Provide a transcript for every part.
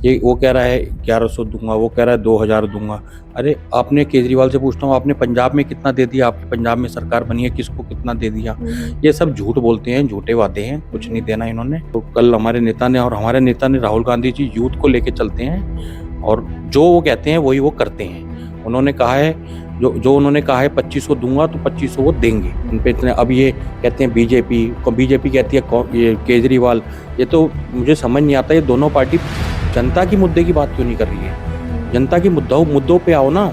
ये वो कह रहा है 1100 दूंगा, वो कह रहा है 2000 दूंगा। अरे आपने केजरीवाल से पूछता हूँ, आपने पंजाब में कितना दे दिया? आपकी पंजाब में सरकार बनी है, किसको कितना दे दिया? ये सब झूठ बोलते हैं, झूठे वादे हैं, कुछ नहीं देना इन्होंने। तो कल हमारे नेता ने, और हमारे नेता ने राहुल गांधी जी यूथ को लेके चलते हैं, और जो वो कहते हैं वही वो करते हैं। उन्होंने कहा है, जो उन्होंने कहा है 2500 दूंगा, तो 2500 वो देंगे। उन पे इतने, अब ये कहते हैं बीजेपी कहती है ये केजरीवाल। ये तो मुझे समझ नहीं आता, ये दोनों पार्टी जनता की मुद्दे की बात क्यों नहीं कर रही है? जनता की मुद्दों पे आओ ना।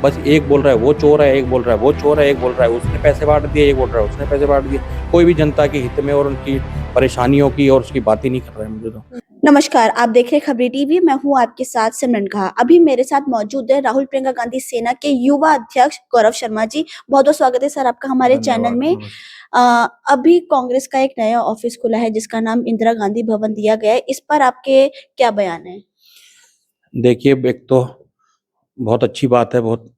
बस एक बोल रहा है वो चोर है, एक बोल रहा है वो चोर है, एक बोल रहा है उसने पैसे बांट दिए, एक बोल रहा है उसने पैसे बांट दिए। कोई भी जनता के हित में और उनकी परेशानियों की और उसकी बात ही नहीं कर रहा है मुझे तो। नमस्कार, आप देख रहे हैं खबरी टीवी। मैं हूं आपके साथ सिमरन खा। अभी मेरे साथ मौजूद है राहुल प्रियंका गांधी सेना के युवा अध्यक्ष गौरव शर्मा जी। बहुत बहुत स्वागत है सर आपका हमारे चैनल में। अभी कांग्रेस का एक नया ऑफिस खुला है जिसका नाम इंदिरा गांधी भवन दिया गया है। इस पर आपके क्या बयान है? देखिए, एक तो बहुत अच्छी बात है, बहुत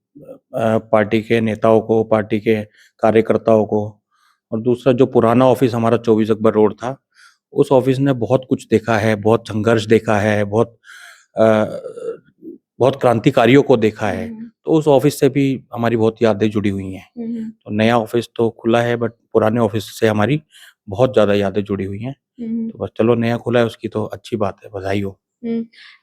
पार्टी के नेताओं को, पार्टी के कार्यकर्ताओं को। और दूसरा, जो पुराना ऑफिस हमारा 24 अकबर रोड था, उस ऑफिस ने बहुत कुछ देखा है, बहुत संघर्ष देखा है, बहुत क्रांतिकारियों को देखा है। तो उस ऑफिस से भी हमारी बहुत यादें जुड़ी हुई हैं। तो नया ऑफिस तो खुला है, बट पुराने ऑफिस से हमारी बहुत ज्यादा यादें जुड़ी हुई हैं। तो बस चलो, नया खुला है, उसकी तो अच्छी बात है, बधाई हो।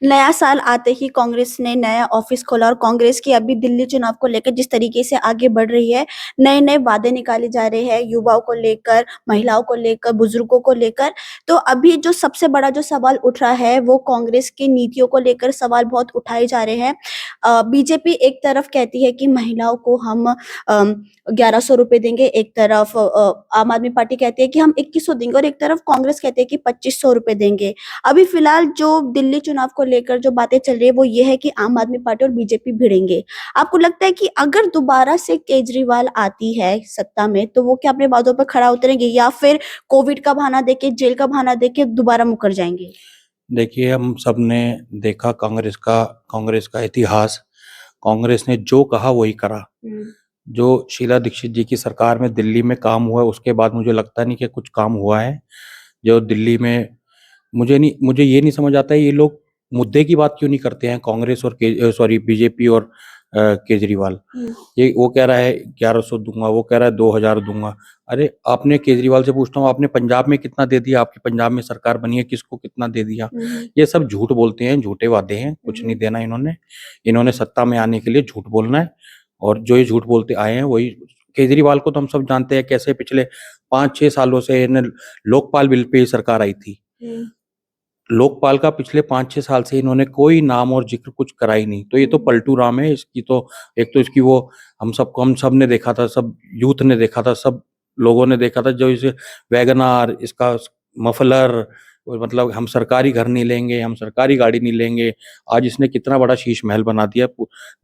नया साल आते ही कांग्रेस ने नया ऑफिस खोला और कांग्रेस की अभी दिल्ली चुनाव को लेकर जिस तरीके से आगे बढ़ रही है, नए नए वादे निकाले जा रहे हैं युवाओं को लेकर, महिलाओं को लेकर, बुजुर्गों को लेकर। तो अभी जो सबसे बड़ा जो सवाल उठ रहा है वो कांग्रेस की नीतियों को लेकर सवाल बहुत उठाए जा रहे हैं। बीजेपी एक तरफ कहती है कि महिलाओं को हम 1100 रुपए देंगे, एक तरफ आम आदमी पार्टी कहती है कि हम 2100 देंगे, और एक तरफ कांग्रेस कहती है कि 2500 रुपए देंगे। अभी फिलहाल जो दिल्ली चुनाव को लेकर जो बातें चल रही है वो ये है कि आम आदमी पार्टी और बीजेपी भिड़ेंगे। आपको लगता है कि अगर दोबारा से केजरीवाल आती है सत्ता में तो वो क्या अपने वादों पर खरा उतरेंगे, या फिर कोविड का बहाना देके, जेल का बहाना देके दोबारा मुकर जाएंगे? देखिए, हम सब ने देखा कांग्रेस का इतिहास। कांग्रेस ने जो कहा वही करा। जो शीला दीक्षित जी की सरकार में दिल्ली में काम हुआ, उसके बाद मुझे लगता नहीं कि कुछ काम हुआ है। जो दिल्ली में, मुझे ये नहीं समझ आता है, ये लोग मुद्दे की बात क्यों नहीं करते हैं? कांग्रेस और बीजेपी और केजरीवाल। ये वो कह रहा है 1100 दूंगा, वो कह रहा है 2000 दूंगा। अरे आपने, केजरीवाल से पूछता हूँ, आपने पंजाब में कितना दे दिया? आपकी पंजाब में सरकार बनी है, किसको कितना दे दिया? ये सब झूठ बोलते हैं, झूठे वादे हैं, कुछ नहीं देना इन्होंने। इन्होंने सत्ता में आने के लिए झूठ बोलना है, और जो ये झूठ बोलते आए हैं वही। केजरीवाल को तो हम सब जानते हैं, कैसे पिछले 5-6 सालों से इन्हें लोकपाल बिल पे ही सरकार आई थी। लोकपाल का पिछले 5-6 साल से इन्होंने कोई नाम और जिक्र कुछ करा ही नहीं। तो ये तो पलटू राम है इसकी तो। एक तो इसकी वो, हम सब ने देखा था, सब यूथ ने देखा था, सब लोगों ने देखा था, जो इसे वैगनार, इसका मफलर, और मतलब हम सरकारी घर नहीं लेंगे, हम सरकारी गाड़ी नहीं लेंगे। आज इसने कितना बड़ा शीश महल बना दिया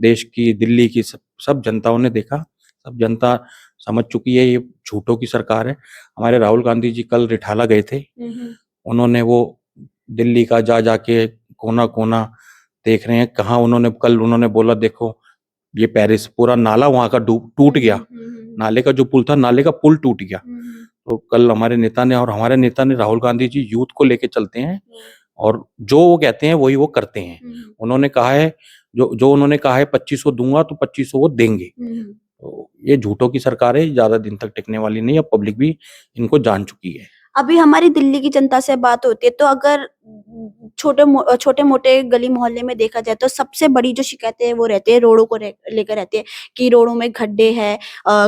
देश की, दिल्ली की। सब जनताओं ने देखा, सब जनता समझ चुकी है ये झूठों की सरकार है। हमारे राहुल गांधी जी कल रिठाला गए थे। उन्होंने वो दिल्ली का जा जाके कोना कोना देख रहे हैं। कहाँ उन्होंने बोला, देखो ये पेरिस, पूरा नाला वहां का टूट गया। नाले का जो पुल था, नाले का पुल टूट गया। तो कल हमारे नेता ने राहुल गांधी जी यूथ को लेके चलते हैं, और जो वो कहते हैं वही वो करते हैं। उन्होंने कहा है, जो उन्होंने कहा है 2500 दूंगा, तो 2500 वो देंगे। तो ये झूठों की सरकार है, ज्यादा दिन तक टिकने वाली नहीं। अब पब्लिक भी इनको जान चुकी है। अभी हमारी दिल्ली की जनता से बात होती है तो अगर छोटे मोटे गली मोहल्ले में देखा जाए तो सबसे बड़ी जो शिकायतें है वो रहती है रोडों को लेकर रहती है कि रोडों में गड्ढे हैं,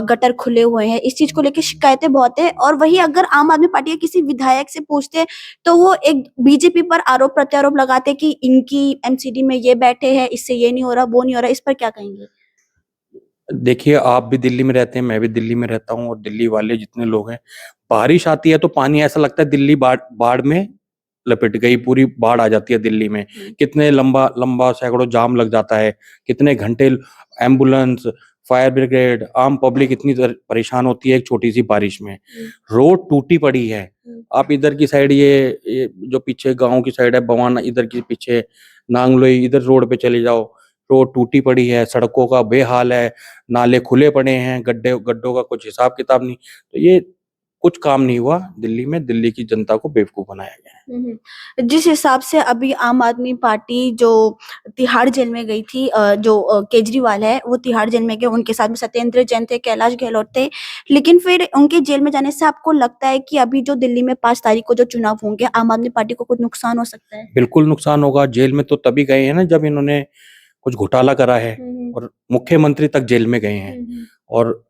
गटर खुले हुए हैं। इस चीज को लेकर शिकायतें बहुत है। और वही अगर आम आदमी पार्टी के किसी विधायक से पूछते हैं तो वो एक बीजेपी पर आरोप प्रत्यारोप लगाते हैं कि इनकी एमसीडी में ये बैठे हैं, इससे ये नहीं हो रहा, वो नहीं हो रहा। इस पर क्या कहेंगे? देखिए, आप भी दिल्ली में रहते हैं, मैं भी दिल्ली में रहता हूँ, और दिल्ली वाले जितने लोग हैं, बारिश आती है तो पानी ऐसा लगता है दिल्ली बाढ़ में लपेट गई, पूरी बाढ़ आ जाती है दिल्ली में। कितने लंबा लंबा सैकड़ों जाम लग जाता है, कितने घंटे एम्बुलेंस, फायर ब्रिगेड, आम पब्लिक इतनी परेशान होती है एक छोटी सी बारिश में। रोड टूटी पड़ी है। आप इधर की साइड, ये जो पीछे गांव की साइड है बवाना, इधर की पीछे नांगलोई, इधर रोड पे चले जाओ, रोड टूटी पड़ी है, सड़कों का बेहाल है, नाले खुले पड़े हैं, गड्ढों का कुछ हिसाब किताब नहीं। तो ये कुछ काम नहीं हुआ दिल्ली में, दिल्ली की जनता को बेवकूफ बनाया गया है। जिस हिसाब से अभी आम आदमी पार्टी जो तिहाड़ जेल में गई थी, केजरीवाल है वो तिहाड़ जेल में गए, उनके साथ में सत्येंद्र जैन थे, कैलाश गहलोत थे, लेकिन फिर उनके जेल में जाने से आपको लगता है कि अभी जो दिल्ली में 5 तारीख को जो चुनाव होंगे, आम आदमी पार्टी को कुछ नुकसान हो सकता है? बिल्कुल नुकसान होगा। जेल में तो तभी गए हैं ना जब इन्होंने कुछ घोटाला करा है, और मुख्यमंत्री तक जेल में गए हैं। और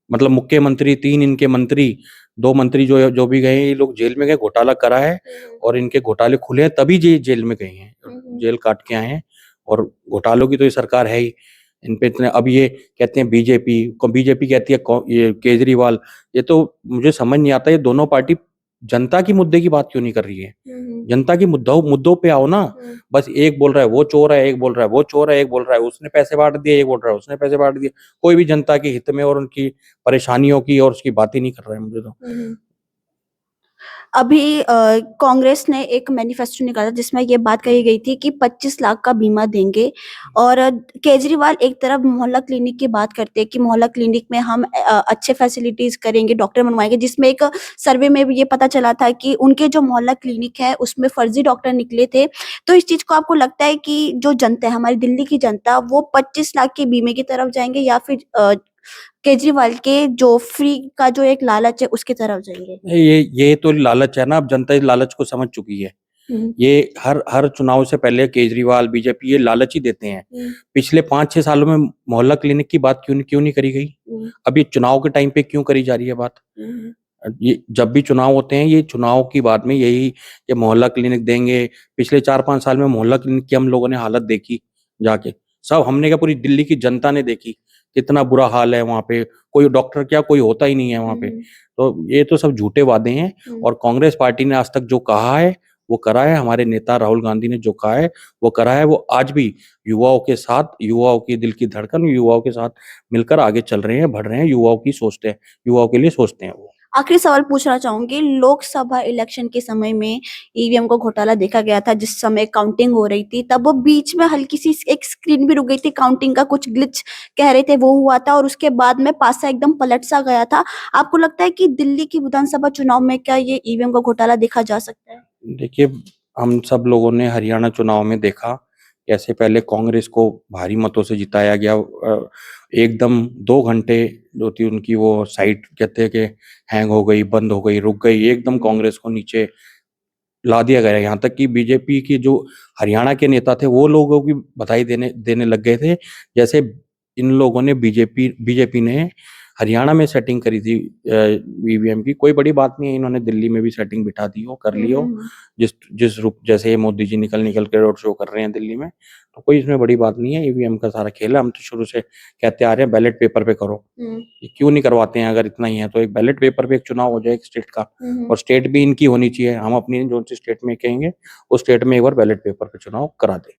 मतलब मुख्यमंत्री, 3 इनके मंत्री, 2 मंत्री जो जो भी गए हैं, ये लोग जेल में गए, घोटाला करा है, और इनके घोटाले खुले हैं तभी ये जेल में गए हैं, जेल काट के आए हैं। और घोटालों की तो ये सरकार है ही। इन पे इतने, अब ये कहते हैं बीजेपी कहती है ये केजरीवाल, ये तो मुझे समझ नहीं आता, ये दोनों पार्टी जनता की मुद्दे की बात क्यों नहीं कर रही है? जनता की मुद्दों पे आओ ना। बस एक बोल रहा है वो चोर है, एक बोल रहा है वो चोर है, एक बोल रहा है उसने पैसे बांट दिए, एक बोल रहा है उसने पैसे बांट दिए। कोई भी जनता के हित में और उनकी परेशानियों की और उसकी बात ही नहीं कर रहा है मुझे तो। अभी कांग्रेस ने एक मैनिफेस्टो निकाला जिसमें ये बात कही गई थी कि 25 लाख का बीमा देंगे, और केजरीवाल एक तरफ मोहल्ला क्लिनिक की बात करते हैं कि मोहल्ला क्लिनिक में हम अच्छे फैसिलिटीज करेंगे, डॉक्टर बनवाएंगे, जिसमें एक सर्वे में भी ये पता चला था कि उनके जो मोहल्ला क्लिनिक है उसमें फर्जी डॉक्टर निकले थे। तो इस चीज को आपको लगता है कि जो जनता है, हमारी दिल्ली की जनता, वो 25 लाख के बीमे की तरफ जाएंगे या फिर केजरीवाल के जो फ्री का जो एक लालच है उसकी तरफ जाएंगे? ये तो लालच है ना, अब जनता इस लालच को समझ चुकी है। ये हर चुनाव से पहले केजरीवाल, बीजेपी ये लालच ही देते हैं। पिछले 5-6 सालों में मोहल्ला क्लिनिक की बात क्यों नहीं करी गई? अब ये चुनाव के टाइम पे क्यों करी जा रही है बात? ये जब भी चुनाव होते हैं, ये चुनाव की बात में यही ये मोहल्ला क्लिनिक देंगे। पिछले 4-5 साल में मोहल्ला क्लिनिक की हम लोगों ने हालत देखी जाके, सब हमने क्या, पूरी दिल्ली की जनता ने देखी कितना बुरा हाल है वहां पे। कोई डॉक्टर क्या, कोई होता ही नहीं है वहां पे। तो ये तो सब झूठे वादे हैं, और कांग्रेस पार्टी ने आज तक जो कहा है वो करा है। हमारे नेता राहुल गांधी ने जो कहा है वो करा है। वो आज भी युवाओं के साथ, युवाओं की दिल की धड़कन, युवाओं के साथ मिलकर आगे चल रहे हैं, बढ़ रहे हैं, युवाओं की सोचते हैं, युवाओं के लिए सोचते हैं वो। आखिरी सवाल पूछना चाहूंगी, लोकसभा इलेक्शन के समय में ईवीएम को घोटाला देखा गया था, जिस समय काउंटिंग हो रही थी तब वो बीच में हल्की सी एक स्क्रीन भी रुक गई थी, काउंटिंग का कुछ ग्लिच कह रहे थे वो हुआ था, और उसके बाद में पासा एकदम पलट सा गया था। आपको लगता है कि दिल्ली की विधानसभा चुनाव में क्या ये ईवीएम का घोटाला देखा जा सकता है? देखिए, हम सब लोगों ने हरियाणा चुनाव में देखा कैसे पहले कांग्रेस को भारी मतों से जिताया गया। एकदम 2 घंटे जो थी उनकी वो साइट, कहते हैं कि हैंग हो गई, बंद हो गई, रुक गई, एकदम कांग्रेस को नीचे ला दिया गया। यहाँ तक कि बीजेपी की जो हरियाणा के नेता थे वो लोगों की बधाई देने लग गए थे, जैसे इन लोगों ने बीजेपी ने हरियाणा में सेटिंग करी थी ईवीएम की। कोई बड़ी बात नहीं है, इन्होंने दिल्ली में भी सेटिंग बिठा दी हो, कर ली हो। जिस रूप जैसे मोदी जी निकल के रोड शो कर रहे हैं दिल्ली में, तो कोई इसमें बड़ी बात नहीं है। ईवीएम का सारा खेल है। हम तो शुरू से कहते आ रहे हैं बैलेट पेपर पे करो। ये क्यों नहीं करवाते हैं? अगर इतना ही है तो एक बैलेट पेपर पे एक चुनाव हो जाए एक स्टेट का, और स्टेट भी इनकी होनी चाहिए। हम अपनी जो सी स्टेट में कहेंगे उस स्टेट में एक बार बैलेट पेपर पे चुनाव करा दें।